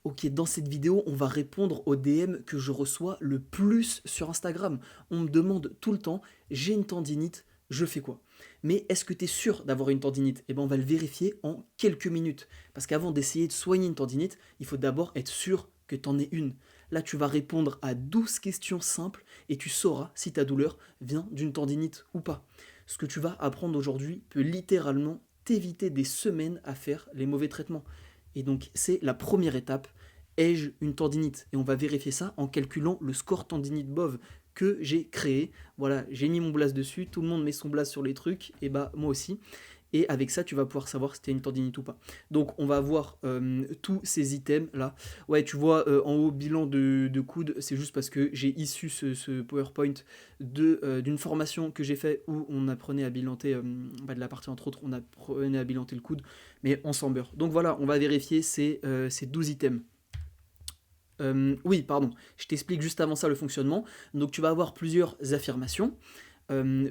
Ok, dans cette vidéo, on va répondre aux DM que je reçois le plus sur Instagram. On me demande tout le temps, j'ai une tendinite, je fais quoi? Mais est-ce que tu es sûr d'avoir une tendinite? Eh bien, on va le vérifier en quelques minutes. Parce qu'avant d'essayer de soigner une tendinite, il faut d'abord être sûr que tu en aies une. Là, tu vas répondre à 12 questions simples et tu sauras si ta douleur vient d'une tendinite ou pas. Ce que tu vas apprendre aujourd'hui peut littéralement t'éviter des semaines à faire les mauvais traitements. Et donc, c'est la première étape. Ai-je une tendinite? Et on va vérifier ça en calculant le score tendinite BOV que j'ai créé. Voilà, j'ai mis mon blast dessus, tout le monde met son blast sur les trucs, et bah moi aussi. Et avec ça, tu vas pouvoir savoir si tu as une tendinite ou pas. Donc, on va voir tous ces items là. Ouais, tu vois en haut, bilan de coude, c'est juste parce que j'ai issu ce PowerPoint d'une formation que j'ai fait où on apprenait à bilanter, de la partie entre autres, on apprenait à bilanter le coude, mais on s'en beurre. Donc voilà, on va vérifier ces 12 items. Oui, pardon, je t'explique juste avant ça le fonctionnement. Donc tu vas avoir plusieurs affirmations,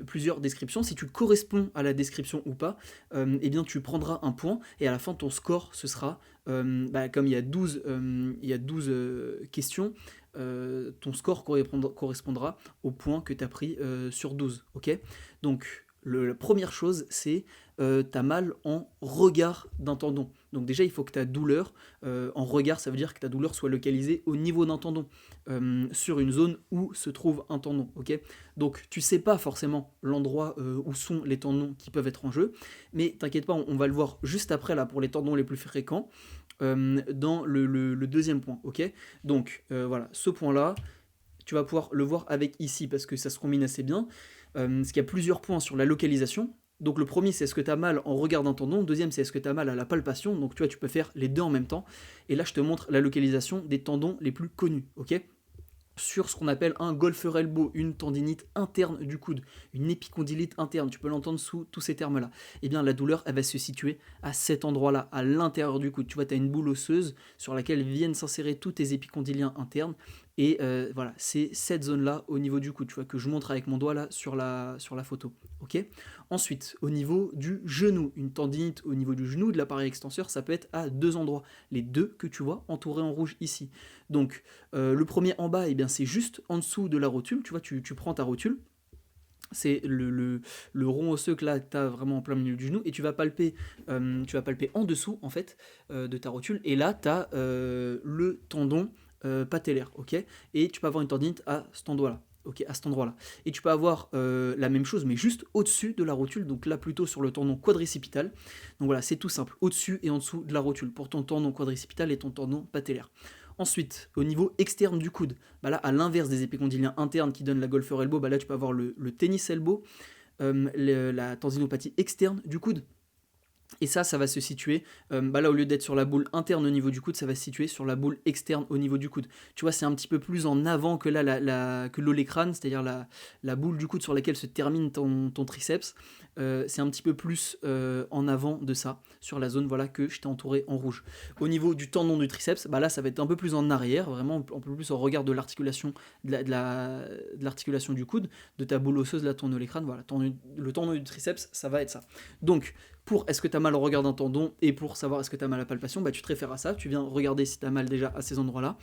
plusieurs descriptions. Si tu corresponds à la description ou pas, eh bien tu prendras un point et à la fin ton score ce sera, comme il y a 12 questions, ton score correspondra au point que tu as pris sur 12. Ok. Donc la première chose c'est tu as mal en regard d'un tendon. Donc déjà il faut que ta douleur en regard, ça veut dire que ta douleur soit localisée au niveau d'un tendon, sur une zone où se trouve un tendon. Ok. Donc tu sais pas forcément l'endroit où sont les tendons qui peuvent être en jeu, mais t'inquiète pas, on va le voir juste après là pour les tendons les plus fréquents, dans le deuxième point. Ok. Donc voilà, ce point là, tu vas pouvoir le voir avec ici parce que ça se combine assez bien. Parce qu'il y a plusieurs points sur la localisation. Donc le premier c'est est-ce que tu as mal en regard d'un tendon, le deuxième c'est est-ce que tu as mal à la palpation, donc tu vois tu peux faire les deux en même temps. Et là je te montre la localisation des tendons les plus connus, ok? Sur ce qu'on appelle un golfer elbow, une tendinite interne du coude, une épicondylite interne, tu peux l'entendre sous tous ces termes-là. Eh bien, la douleur, elle va se situer à cet endroit-là, à l'intérieur du coude. Tu vois, tu as une boule osseuse sur laquelle viennent s'insérer tous tes épicondyliens internes. Et voilà, c'est cette zone-là au niveau du coude, tu vois, que je montre avec mon doigt là sur la photo. Ok. Ensuite, au niveau du genou, une tendinite au niveau du genou de l'appareil extenseur, ça peut être à deux endroits. Les deux que tu vois entourés en rouge ici. Donc, le premier en bas, eh bien, c'est juste en dessous de la rotule. Tu vois, tu prends ta rotule, c'est le rond osseux que là tu as vraiment en plein milieu du genou, et tu vas palper en dessous en fait, de ta rotule, et là tu as le tendon patellaire, ok, et tu peux avoir une tendinite à cet endroit-là. Ok, à cet endroit-là. Et tu peux avoir la même chose, mais juste au-dessus de la rotule, donc là plutôt sur le tendon quadricipital. Donc voilà, c'est tout simple, au-dessus et en dessous de la rotule, pour ton tendon quadricipital et ton tendon patellaire. Ensuite, au niveau externe du coude, bah là, à l'inverse des épicondyliens internes qui donnent la golfer elbow, bah là, tu peux avoir le tennis elbow, la tendinopathie externe du coude. Et ça va se situer, là, au lieu d'être sur la boule interne au niveau du coude, ça va se situer sur la boule externe au niveau du coude. Tu vois, c'est un petit peu plus en avant que là, que l'olécrane, c'est-à-dire la boule du coude sur laquelle se termine ton triceps. C'est un petit peu plus en avant de ça, sur la zone voilà, que je t'ai entouré en rouge. Au niveau du tendon du triceps, là, ça va être un peu plus en arrière, vraiment un peu plus au regard de l'articulation, de l'articulation du coude, de ta boule osseuse, là, ton olécrane. Voilà, le tendon du triceps, ça va être ça. Donc, pour est-ce que tu as mal au regard d'un tendon et pour savoir est-ce que tu as mal à la palpation, tu te réfères à ça, tu viens regarder si tu as mal déjà à ces endroits-là,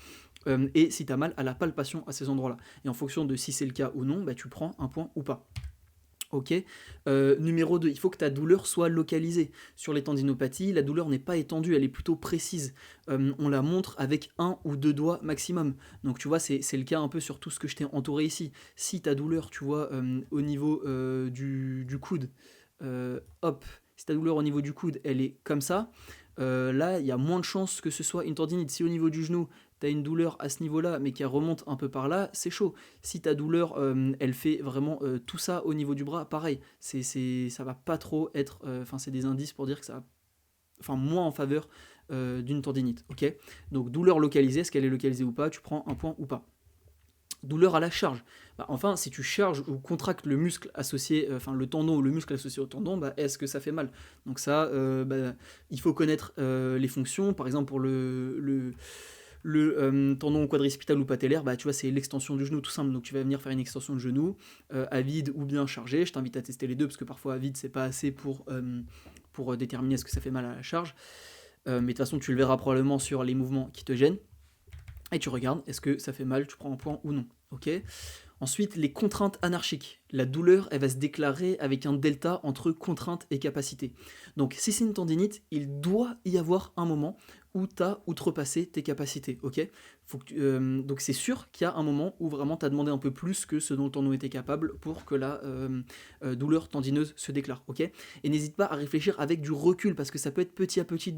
et si tu as mal à la palpation à ces endroits-là. Et en fonction de si c'est le cas ou non, tu prends un point ou pas. Ok. Numéro 2, il faut que ta douleur soit localisée. Sur les tendinopathies, la douleur n'est pas étendue, elle est plutôt précise. On la montre avec un ou deux doigts maximum. Donc tu vois, c'est le cas un peu sur tout ce que je t'ai entouré ici. Si ta douleur, tu vois, au niveau du coude, hop, si ta douleur au niveau du coude, elle est comme ça, là, il y a moins de chances que ce soit une tendinite. Si au niveau du genou, tu as une douleur à ce niveau-là, mais qui remonte un peu par là, c'est chaud. Si ta douleur, elle fait vraiment tout ça au niveau du bras, pareil, ça va pas trop être... c'est des indices pour dire que ça va... moins en faveur d'une tendinite, ok. Donc, douleur localisée, est-ce qu'elle est localisée ou pas? Tu prends un point ou pas. Douleur à la charge. Enfin, si tu charges ou contractes le muscle associé, le tendon ou le muscle associé au tendon, est-ce que ça fait mal? Donc ça, il faut connaître les fonctions. Par exemple, pour le tendon quadricipital ou patellaire, tu vois, c'est l'extension du genou tout simple. Donc tu vas venir faire une extension de genou, à vide ou bien chargé. Je t'invite à tester les deux parce que parfois à vide c'est pas assez pour déterminer est-ce que ça fait mal à la charge. mais de toute façon tu le verras probablement sur les mouvements qui te gênent, et tu regardes, est-ce que ça fait mal, tu prends un point ou non, ok. Ensuite, les contraintes anarchiques. La douleur, elle va se déclarer avec un delta entre contrainte et capacité. Donc, si c'est une tendinite, il doit y avoir un moment où tu as outrepassé tes capacités, ok. Donc, c'est sûr qu'il y a un moment où vraiment tu as demandé un peu plus que ce dont le tendon était capable pour que la douleur tendineuse se déclare, ok. Et n'hésite pas à réfléchir avec du recul, parce que ça peut être petit à petit,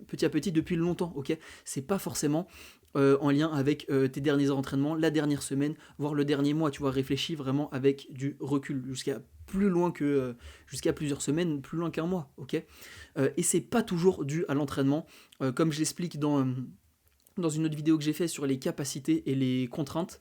petit à petit depuis longtemps, ok. C'est pas forcément en lien avec tes derniers entraînements, la dernière semaine, voire le dernier mois, tu vois, réfléchis vraiment avec du recul, jusqu'à plus loin que jusqu'à plusieurs semaines, plus loin qu'un mois, ok. Et c'est pas toujours dû à l'entraînement, comme je l'explique dans une autre vidéo que j'ai fait sur les capacités et les contraintes.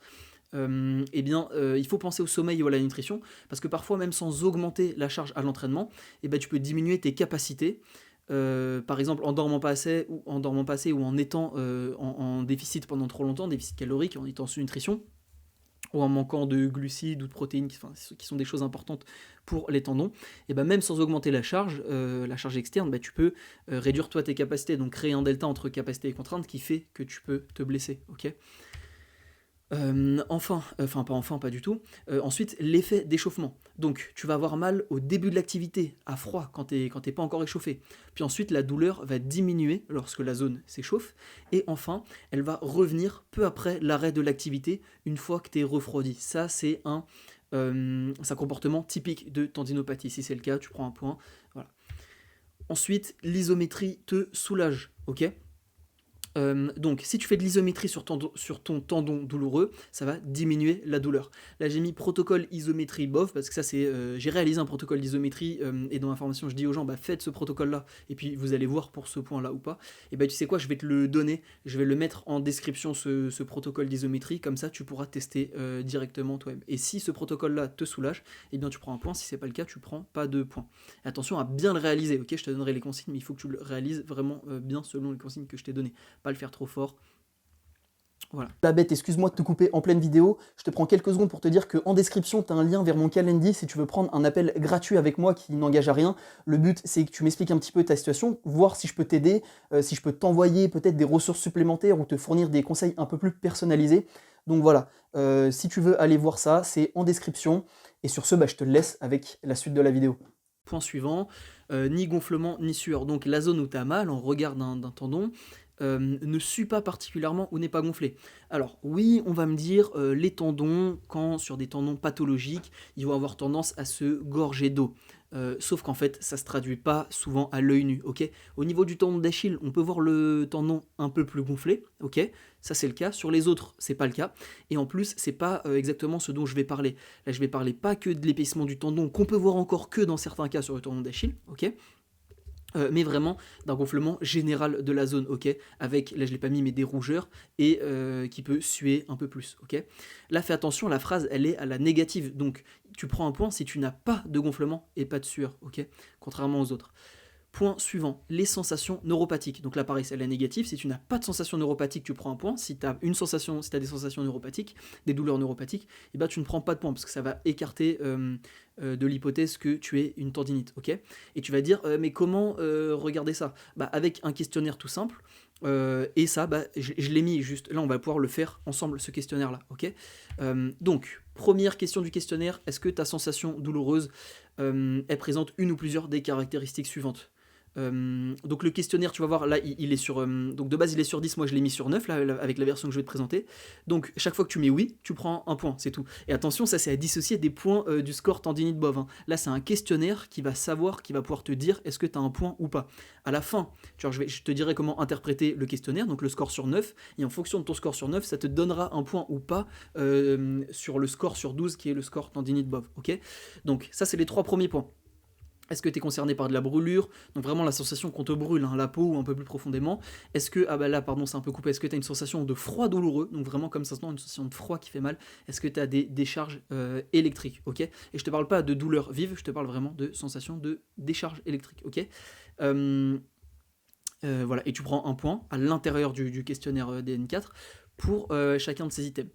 Il faut penser au sommeil ou à la nutrition, parce que parfois même sans augmenter la charge à l'entraînement, tu peux diminuer tes capacités. Par exemple en dormant pas assez ou en étant en déficit pendant trop longtemps, déficit calorique, en étant sous nutrition, ou en manquant de glucides ou de protéines, qui sont des choses importantes pour les tendons, et même sans augmenter la charge externe, tu peux réduire toi tes capacités, donc créer un delta entre capacité et contrainte qui fait que tu peux te blesser, ok. Pas du tout. Ensuite, l'effet d'échauffement. Donc, tu vas avoir mal au début de l'activité, à froid, quand t'es pas encore échauffé. Puis ensuite, la douleur va diminuer lorsque la zone s'échauffe. Et enfin, elle va revenir peu après l'arrêt de l'activité, une fois que t'es refroidi. Ça, c'est un comportement typique de tendinopathie. Si c'est le cas, tu prends un point. Voilà. Ensuite, l'isométrie te soulage, ok. Donc, si tu fais de l'isométrie sur ton tendon douloureux, ça va diminuer la douleur. Là, j'ai mis protocole isométrie BOF, parce que ça, j'ai réalisé un protocole d'isométrie, et dans la formation, je dis aux gens, faites ce protocole-là, et puis vous allez voir pour ce point-là ou pas. Et tu sais quoi, je vais te le donner, je vais le mettre en description, ce protocole d'isométrie, comme ça, tu pourras tester directement toi-même. Et si ce protocole-là te soulage, tu prends un point. Si c'est pas le cas, tu prends pas de point. Et attention à bien le réaliser, ok. Je te donnerai les consignes, mais il faut que tu le réalises vraiment bien selon les consignes que je t'ai données. Pas le faire trop fort. Voilà. La bête, excuse-moi de te couper en pleine vidéo. Je te prends quelques secondes pour te dire qu'en description, tu as un lien vers mon calendrier si tu veux prendre un appel gratuit avec moi qui n'engage à rien. Le but, c'est que tu m'expliques un petit peu ta situation, voir si je peux t'aider, si je peux t'envoyer peut-être des ressources supplémentaires ou te fournir des conseils un peu plus personnalisés. Donc voilà, si tu veux aller voir ça, c'est en description. Et sur ce, je te laisse avec la suite de la vidéo. Point suivant, ni gonflement ni sueur. Donc la zone où tu as mal en regard d'un tendon, ne sue pas particulièrement ou n'est pas gonflé. Alors oui, on va me dire, les tendons, quand sur des tendons pathologiques, ils vont avoir tendance à se gorger d'eau. Sauf qu'en fait, ça se traduit pas souvent à l'œil nu, ok. Au niveau du tendon d'Achille, on peut voir le tendon un peu plus gonflé, ok. Ça c'est le cas. Sur les autres, c'est pas le cas. Et en plus, c'est pas exactement ce dont je vais parler. Là, je vais parler pas que de l'épaissement du tendon, qu'on peut voir encore que dans certains cas sur le tendon d'Achille, ok. Mais vraiment d'un gonflement général de la zone, ok, avec, là je l'ai pas mis, mais des rougeurs, et qui peut suer un peu plus, ok. Là fais attention, la phrase elle est à la négative, donc tu prends un point si tu n'as pas de gonflement et pas de sueur, ok, contrairement aux autres. Point suivant, les sensations neuropathiques. Donc là, pareil, c'est la négative. Si tu n'as pas de sensations neuropathiques, tu prends un point. Si tu as des sensations neuropathiques, des douleurs neuropathiques, tu ne prends pas de point parce que ça va écarter de l'hypothèse que tu es une tendinite. Okay, et tu vas dire, mais comment regarder ça? Avec un questionnaire tout simple. Et ça, je l'ai mis juste. Là, on va pouvoir le faire ensemble, ce questionnaire-là. Okay, donc, première question du questionnaire, est-ce que ta sensation douloureuse elle présente une ou plusieurs des caractéristiques suivantes? Donc le questionnaire, tu vas voir, là il est sur... donc de base il est sur 10, moi je l'ai mis sur 9 là, avec la version que je vais te présenter. Donc chaque fois que tu mets oui, tu prends un point, c'est tout. Et attention, ça c'est à dissocier des points du score tendinite BOV. Hein. Là c'est un questionnaire qui va pouvoir te dire est-ce que tu as un point ou pas. À la fin, je te dirai comment interpréter le questionnaire, donc le score sur 9, et en fonction de ton score sur 9, ça te donnera un point ou pas sur le score sur 12 qui est le score tendinite BOV. Okay, donc ça c'est les 3 premiers points. Est-ce que tu es concerné par de la brûlure? Donc vraiment la sensation qu'on te brûle, hein, la peau ou un peu plus profondément. Est-ce que, c'est un peu coupé, est-ce que tu as une sensation de froid douloureux? Donc vraiment comme ça, une sensation de froid qui fait mal. Est-ce que tu as des décharges électriques? Ok. Et je te parle pas de douleur vive, je te parle vraiment de sensation de décharge électrique. Ok. Voilà, et tu prends un point à l'intérieur du questionnaire DN4 pour chacun de ces items.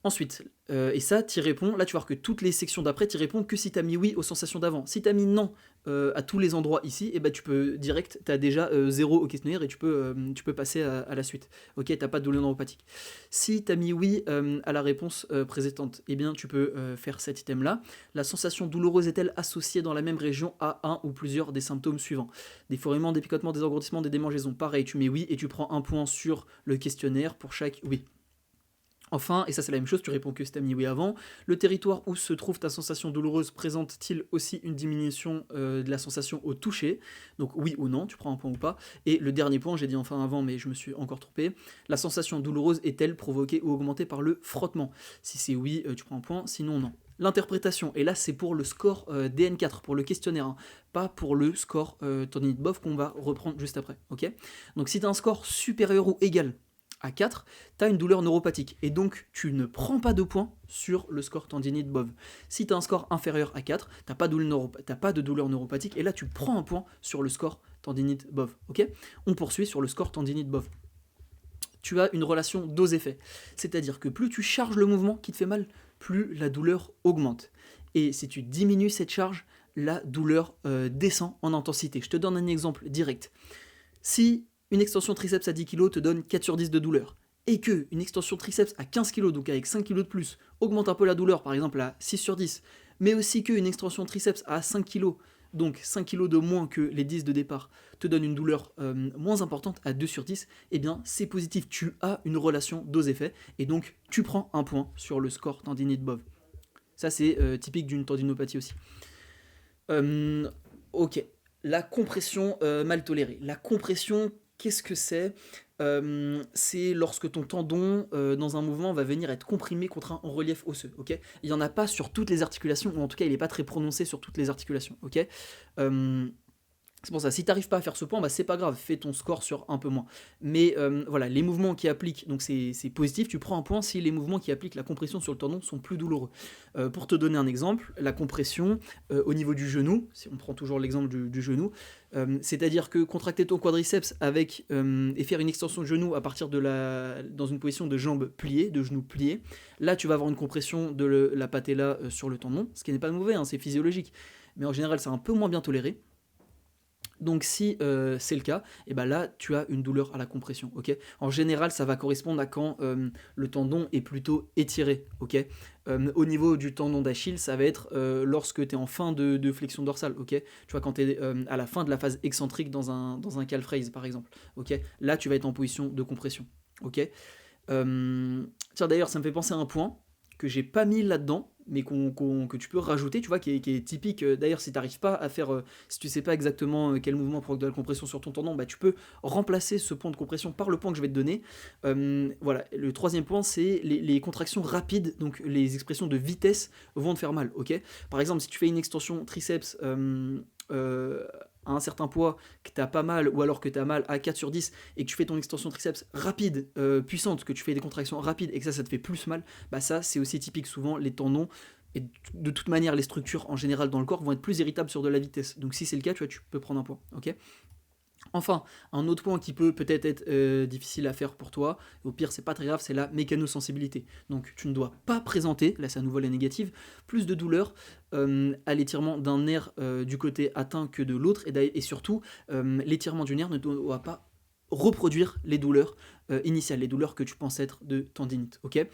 Ensuite, et ça, tu réponds, là tu vas voir que toutes les sections d'après, tu réponds que si tu as mis oui aux sensations d'avant. Si tu as mis non à tous les endroits ici, et ben tu peux direct, tu as déjà 0 au questionnaire et tu peux passer à la suite. Ok, tu n'as pas de douleur neuropathique. Si tu as mis oui à la réponse précédente, eh bien tu peux faire cet item-là. La sensation douloureuse est-elle associée dans la même région à un ou plusieurs des symptômes suivants? Des fourmillements, des picotements, des engourdissements, des démangeaisons. Pareil, tu mets oui et tu prends un point sur le questionnaire pour chaque oui. Enfin, et ça c'est la même chose, tu réponds que si tu as mis oui avant, le territoire où se trouve ta sensation douloureuse présente-t-il aussi une diminution de la sensation au toucher? Donc oui ou non, tu prends un point ou pas. Et le dernier point, j'ai dit enfin avant mais je me suis encore trompé, la sensation douloureuse est-elle provoquée ou augmentée par le frottement? Si c'est oui, tu prends un point, sinon non. L'interprétation, et là c'est pour le score DN4, pour le questionnaire, hein, pas pour le score tendinite BOF qu'on va reprendre juste après. Okay, donc si tu as un score supérieur ou égal à 4, tu as une douleur neuropathique. Et donc, tu ne prends pas de points sur le score tendinite BOV. Si tu as un score inférieur à 4, tu n'as pas de douleur neuropathique. Et là, tu prends un point sur le score tendinite BOV. Okay, on poursuit sur le score tendinite BOV. Tu as une relation dose-effet. C'est-à-dire que plus tu charges le mouvement qui te fait mal, plus la douleur augmente. Et si tu diminues cette charge, la douleur descend en intensité. Je te donne un exemple direct. Si une extension triceps à 10 kg te donne 4 sur 10 de douleur, et que une extension triceps à 15 kg, donc avec 5 kg de plus, augmente un peu la douleur, par exemple à 6 sur 10, mais aussi qu'une extension triceps à 5 kg, donc 5 kg de moins que les 10 de départ, te donne une douleur moins importante à 2 sur 10, eh bien c'est positif, tu as une relation dose-effet, et donc tu prends un point sur le score tendinite BOV. Ça c'est typique d'une tendinopathie aussi. Ok, la compression mal tolérée. La compression, qu'est-ce que c'est? C'est lorsque ton tendon, dans un mouvement, va venir être comprimé contre un relief osseux. Okay, il n'y en a pas sur toutes les articulations, ou en tout cas, il n'est pas très prononcé sur toutes les articulations. Okay, c'est pour ça, si tu n'arrives pas à faire ce point, bah c'est pas grave, fais ton score sur un peu moins. Mais voilà, les mouvements qui appliquent, donc c'est positif, tu prends un point si les mouvements qui appliquent la compression sur le tendon sont plus douloureux. Pour te donner un exemple, la compression au niveau du genou, si on prend toujours l'exemple du genou, c'est-à-dire que contracter ton quadriceps avec, et faire une extension de genou à partir dans une position de jambes pliées, de genoux pliés, là tu vas avoir une compression de la patella sur le tendon, ce qui n'est pas mauvais, hein, c'est physiologique, mais en général c'est un peu moins bien toléré. Donc si c'est le cas, et ben là tu as une douleur à la compression. Okay, en général, ça va correspondre à quand le tendon est plutôt étiré. Okay, au niveau du tendon d'Achille, ça va être lorsque tu es en fin de flexion dorsale. Okay, tu vois, quand tu es à la fin de la phase excentrique dans un calf raise par exemple. Okay, là tu vas être en position de compression. Okay, tiens, d'ailleurs, ça me fait penser à un point que j'ai pas mis là-dedans, mais que tu peux rajouter, tu vois, qui est typique. D'ailleurs, si tu n'arrives pas à faire, si tu sais pas exactement quel mouvement provoque de la compression sur ton tendon, bah, tu peux remplacer ce point de compression par le point que je vais te donner. Voilà, le troisième point, c'est les contractions rapides, donc les expressions de vitesse vont te faire mal. Okay, par exemple, si tu fais une extension triceps à un certain poids, que tu as pas mal, ou alors que tu as mal à 4 sur 10, et que tu fais ton extension triceps rapide, puissante, que tu fais des contractions rapides, et que ça te fait plus mal, bah ça c'est aussi typique. Souvent les tendons, et de toute manière les structures en général dans le corps, vont être plus irritables sur de la vitesse. Donc si c'est le cas, tu peux prendre un point. Ok, enfin, un autre point qui peut peut-être être difficile à faire pour toi, au pire c'est pas très grave, c'est la mécanosensibilité. Donc tu ne dois pas présenter, là c'est à nouveau la négative, plus de douleur à l'étirement d'un nerf du côté atteint que de l'autre, et surtout l'étirement du nerf ne doit pas reproduire les douleurs initiales, les douleurs que tu penses être de tendinite. Okay,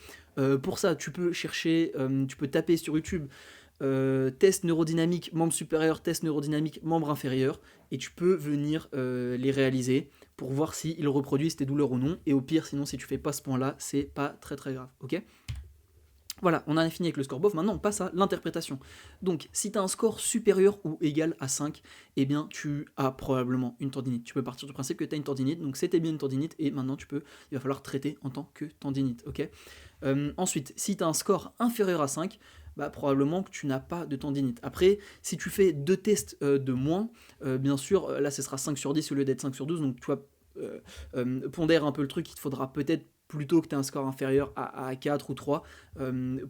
pour ça, tu peux chercher, tu peux taper sur YouTube test neurodynamique membre supérieur, test neurodynamique membre inférieur, et tu peux venir les réaliser pour voir s'ils reproduisent tes douleurs ou non, et au pire, sinon, si tu fais pas ce point-là, c'est pas très très grave. Ok, voilà, on a fini avec le score BOF, maintenant on passe à l'interprétation. Donc, si tu as un score supérieur ou égal à 5, eh bien tu as probablement une tendinite. Tu peux partir du principe que tu as une tendinite, donc c'était bien une tendinite, et maintenant il va falloir traiter en tant que tendinite. Okay, ensuite, si tu as un score inférieur à 5, bah, probablement que tu n'as pas de tendinite. Après, si tu fais 2 tests de moins, bien sûr, là ce sera 5 sur 10 au lieu d'être 5 sur 12, donc tu vois, pondère un peu le truc, il te faudra peut-être plutôt que tu aies un score inférieur à 4 ou 3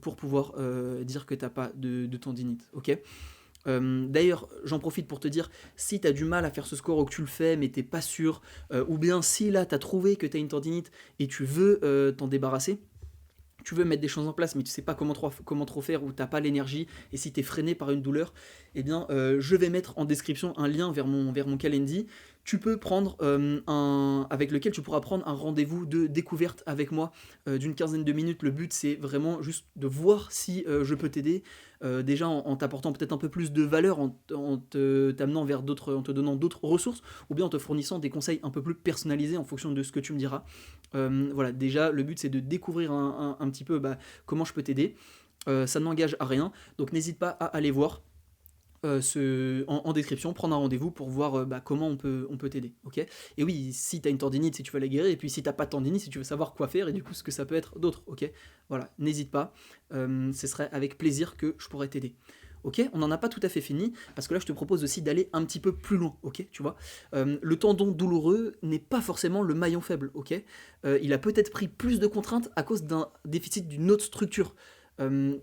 pour pouvoir dire que tu n'as pas de tendinite. Ok, d'ailleurs, j'en profite pour te dire, si tu as du mal à faire ce score ou que tu le fais mais t'es pas sûr, ou bien si là tu as trouvé que tu as une tendinite et tu veux t'en débarrasser, tu veux mettre des choses en place, mais tu sais pas comment trop faire, ou t'as pas l'énergie, et si tu es freiné par une douleur, eh bien, je vais mettre en description un lien vers mon calendrier. Tu peux prendre avec lequel tu pourras prendre un rendez-vous de découverte avec moi d'une quinzaine de minutes. Le but, c'est vraiment juste de voir si je peux t'aider. Déjà en t'apportant peut-être un peu plus de valeur, t'amenant vers d'autres, en te donnant d'autres ressources, ou bien en te fournissant des conseils un peu plus personnalisés en fonction de ce que tu me diras. Voilà, déjà, le but, c'est de découvrir un petit peu comment je peux t'aider. Ça ne m'engage à rien, donc n'hésite pas à aller voir en description, prendre un rendez-vous pour voir comment on peut t'aider. Ok. Et oui, si tu as une tendinite, si tu veux la guérir, et puis si tu n'as pas de tendinite, si tu veux savoir quoi faire, et du coup ce que ça peut être d'autres. Ok. Voilà, n'hésite pas, ce serait avec plaisir que je pourrais t'aider. Ok, on n'en a pas tout à fait fini, parce que là je te propose aussi d'aller un petit peu plus loin, ok, tu vois. Le tendon douloureux n'est pas forcément le maillon faible, ok. Il a peut-être pris plus de contraintes à cause d'un déficit d'une autre structure. Euh,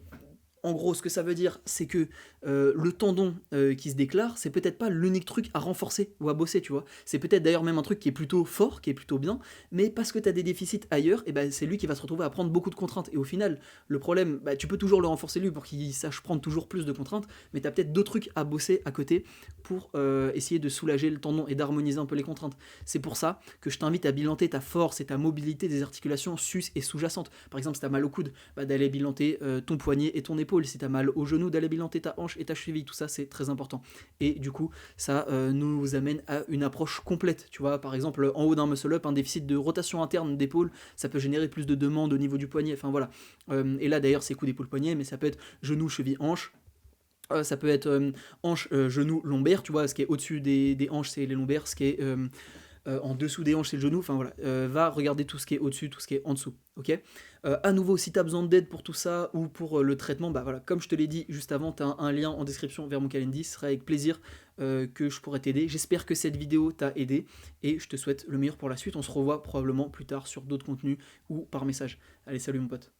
En gros, ce que ça veut dire, c'est que le tendon qui se déclare, c'est peut-être pas l'unique truc à renforcer ou à bosser, tu vois. C'est peut-être d'ailleurs même un truc qui est plutôt fort, qui est plutôt bien, mais parce que tu as des déficits ailleurs, et ben c'est lui qui va se retrouver à prendre beaucoup de contraintes. Et au final, le problème, tu peux toujours le renforcer lui pour qu'il sache prendre toujours plus de contraintes, mais tu as peut-être d'autres trucs à bosser à côté pour essayer de soulager le tendon et d'harmoniser un peu les contraintes. C'est pour ça que je t'invite à bilanter ta force et ta mobilité des articulations sus et sous-jacentes. Par exemple, si tu as mal au coude, d'aller bilanter ton poignet et ton épaule. Si tu as mal au genou, d'aller bilanter ta hanche et ta cheville. Tout ça, c'est très important. Et du coup, ça nous amène à une approche complète. Tu vois, par exemple, en haut d'un muscle-up, un déficit de rotation interne d'épaule, ça peut générer plus de demandes au niveau du poignet. Enfin voilà. Et là, d'ailleurs, c'est coup d'épaule poignet, mais ça peut être genou, cheville, hanche. Ça peut être hanche, genou, lombaire, tu vois, ce qui est au-dessus des hanches, c'est les lombaires, ce qui est en dessous des hanches, c'est le genou, enfin voilà, va regarder tout ce qui est au-dessus, tout ce qui est en dessous, ok. À nouveau, si tu as besoin d'aide pour tout ça, ou pour le traitement, bah voilà, comme je te l'ai dit juste avant, tu as un lien en description vers mon calendrier, ce sera avec plaisir que je pourrai t'aider. J'espère que cette vidéo t'a aidé, et je te souhaite le meilleur pour la suite. On se revoit probablement plus tard sur d'autres contenus, ou par message. Allez, salut mon pote.